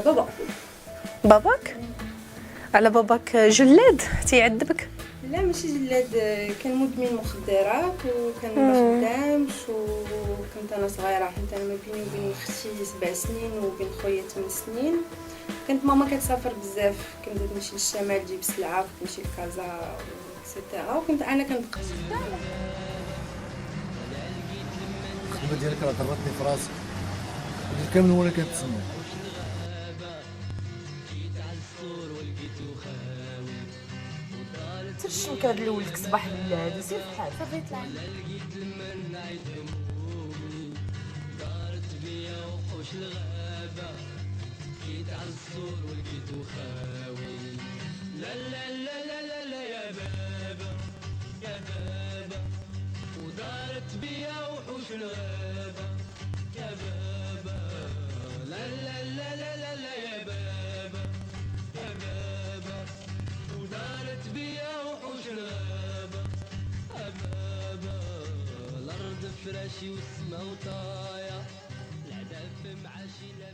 بابا. باباك؟ على باباك جلاد تيعذبك؟ لا ماشي جلاد، كان مدمن مخدرات وكان ما خدامش، وكنت انا صغيره، حيت انا ما بيني وبين اختي 7 سنين وبين خويا 8 سنين. كانت ماما كتسافر بزاف، كنت تمشي للشمال تجيب سلعه، تمشي لكازا اكسيتيرا، وكنت انا كنبقى. الخدمه ديالك راه ضرتني في راسي، ودير كامل هو اللي كنتسنى. ترشمك هاد لولدك صباح اللعب سير بحال صافي يطلع. فراشي والسما وطايا العذاب معاشي لا